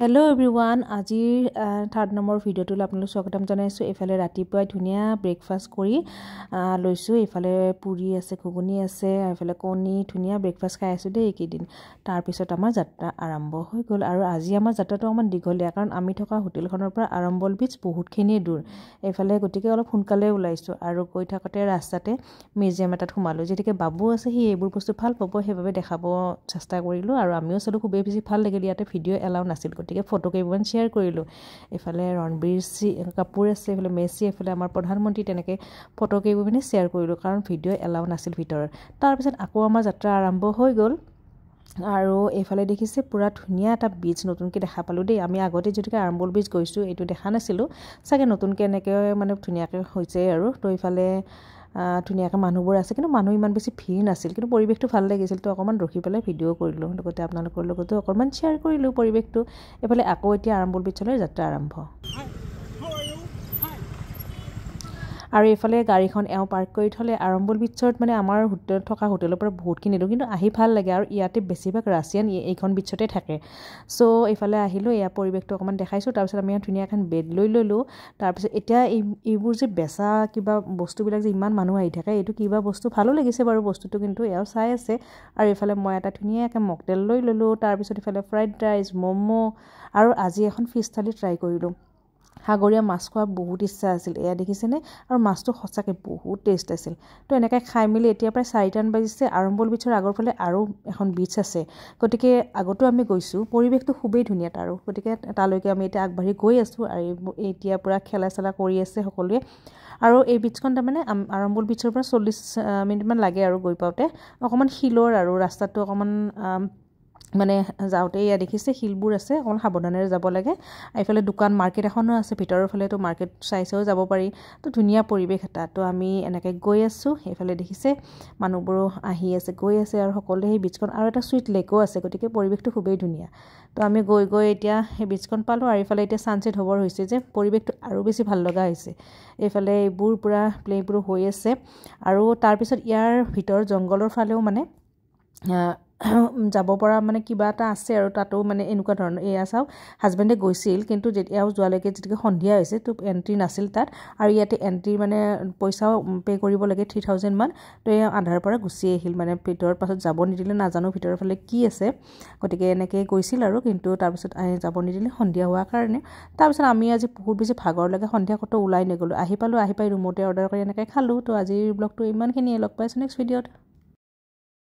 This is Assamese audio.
हेलो एवरीवन আজিৰ থাৰ্ড নম্বৰ ভিডিওটো আপোনালোক স্বাগতম জনাইছো এফালে ৰাতিপুৱাই ধুনিয়া ব্ৰেকফাষ্ট কৰি লৈছো এফালে পুৰি আছে ঘুগুনি আছে এফালে কণী ধুনিয়া ব্ৰেকফাষ্ট খাই আছো দেই এইকেইদিন তাৰ পিছত আমাৰ যাত্ৰা আৰম্ভ হৈ গল আৰু আজি আমাৰ যাত্ৰাটো অকমান দীঘলীয়া কাৰণ আমি থকা হোটেলখনৰ পৰা আৰম্বল বিচ বহুতখিনি দূৰ এফালে গতিকে অলপ সোনকালে ওলাইছো আৰু গৈ থাকতে ৰাস্তাতে মিউজিয়াম এটাত সোমালো যেতিকে বাবু আছে হি এইবোৰ বস্তু ভাল পাব সেইভাবে দেখাব চেষ্টা কৰিলো আৰু আমিও চলো খুবেই বেছি ভাল লাগিল ইয়াতে ভিডিও এলাউ নাছিল গতিকে ফটো কেইবান শেয়াৰ কৰিলো এফালে ৰণবীৰ কাপুৰ আছে এফালে মেসি এফালে আমাৰ প্ৰধানমন্ত্ৰী তেনেকে ফটো কেইবানে শেয়াৰ কৰিলো কাৰণ ভিডিও এলাউ নাছিল ভিতৰত তাৰ পিছত আকৌ আমাৰ যাত্ৰা আৰম্ভ হৈ গল আৰু এফালে দেখিছে পুৰা ধুনিয়া এটা বিচ নতুনকে দেখা পালো দেই আমি আগতে যেতিকে আৰম্বল বিচ গৈছো এটো দেখা নাছিলো সাগে নতুনকে এনেকে মানে ধুনিয়াকে হৈছে আৰু তো এফালে ধুনিয়াকে মানুহবোৰ আছে কিন্তু মানুহ ইমান বেছি ভিৰ নাছিল কিন্তু পৰিবেশটো ভাল লাগিছিল তো অকমান ৰখি পেলাই ভিডিও কৰিলো লগতে আপোনালোকৰ লগতো অকমান শেয়াৰ কৰিলো পৰিবেশটো এফালে আকৌ এতিয়া আৰম্বল বিচলৈ যাত্ৰা আৰম্ভ আৰু এফালে গাড়ীখন এও পাৰ্ক কৰি থলে আৰম্বল বিচত মানে আমাৰ হোটেল থকা হোটেলৰ পৰা বহুতখিনি দূৰ কিন্তু আহি ভাল লাগে আৰু ইয়াতে বেছিভাগ ৰাছিয়ান এইখন বিচতে থাকে সো এফালে আহিলো ইয়া পৰিবেশটো অকমান দেখাইছো তাৰ পিছত আমি ধুনিয়া এখন বেড লৈ ললো তাৰ পিছত এতিয়া এইবোৰ যে বেচা কিবা বস্তুবিলাক যে ইমান মানুহ আহি থাকে এটো কিবা বস্তু ভালো লাগিছে বাৰু বস্তুটো কিন্তু এও চাই আছে আৰু এফালে মই এটা ধুনিয়াকে মকটেল লৈ ললো তাৰ পিছত এফালে ফ্ৰাইড ৰাইচ মমো আৰু আজি এখন ফিশ থালি ট্ৰাই কৰিলো সাগৰীয়া মাছ খোৱা বহুত ইচ্ছা আছিল এয়া দেখিছেনে আৰু মাছটো সঁচাকে বহুত টেষ্ট আছিল তো এনেকৈ খাই মিলি এতিয়া প্ৰায় 4টান বাজিছে আৰম্বল বিচৰ আগৰ ফালে আৰু এখন বিচ আছে গতিকে আগতো আমি গৈছো পৰিবেশটো খুবেই ধুনিয়া তাৰো গতিকে তালৈকে আমি এতিয়া আগবাঢ়ি গৈ আছো আৰু এতিয়া পুৰা খেলা চেলা কৰি আছে সকলোৱে আৰু এই বিচখন তাৰমানে আৰম্বল বিচৰ পৰা 40 মিনিট মান লাগে আৰু গৈ পাওতে অকমান হিলৰ আৰু ৰাস্তাটো অকমান মানে যাওতে ইয়া দেখিছে হিলবোৰ আছে অকন সাৱধানেৰে যাব লাগে আইফালে দোকান মাৰ্কেট এখনো আছে ভিতৰৰ ফালে তো মাৰ্কেট চাইছেও যাব পাৰি তো ধুনিয়া পৰিবেশ এটা তো আমি এনেকৈ গৈ আছো এফালে দেখিছে মানুহবোৰ আহি আছে গৈ আছে আৰু সকলোৱে এই বিচখন আৰু এটা সুইট লেকো আছে গতিকে পৰিবেশটো খুবেই ধুনিয়া তো আমি গৈ এতিয়া এই বিচখন পালো আৰু এফালে এতিয়া সানসেট হবৰ হৈছে যে পৰিবেশটো আৰু বেছি ভাল লগা হৈছে এফালে এইবোৰ পুৰা প্লেবোৰ হৈ আছে আৰু তাৰ পিছত ইয়াৰ ভিতৰ জংগলৰ ফালেও মানে যাব পৰা মানে কিবা এটা আছে আৰু তাতো মানে এনেকুৱা ধৰণৰ এয়া চাও হাজবেণ্ডে গৈছিল কিন্তু যেতিয়াও যোৱালৈকে যেতিকে সন্ধিয়া হৈছে তো এন্ট্ৰি নাছিল তাত আৰু ইয়াতে এন্ট্ৰি মানে পইচাও পে কৰিব লাগে 3000 মান তো এই আধাৰ পৰা গুচি আহিল মানে ভিতৰৰ পাছত যাব নিদিলে নাজানো ভিতৰৰ ফালে কি আছে গতিকে এনেকৈ গৈছিল আৰু কিন্তু তাৰ পিছত যাব নিদিলে সন্ধিয়া হোৱাৰ কাৰণে তাৰ পিছত আমি আজি বহুত বেছি ভাগৰ লাগে সন্ধিয়া কত ওলাই নগলো আহি পাই ৰুমতে অৰ্ডাৰ কৰি এনেকৈ খালো তো আজিৰ ব্লগটো ইমানখিনি লগ পাইছো নেক্সট ভিডিঅ'ত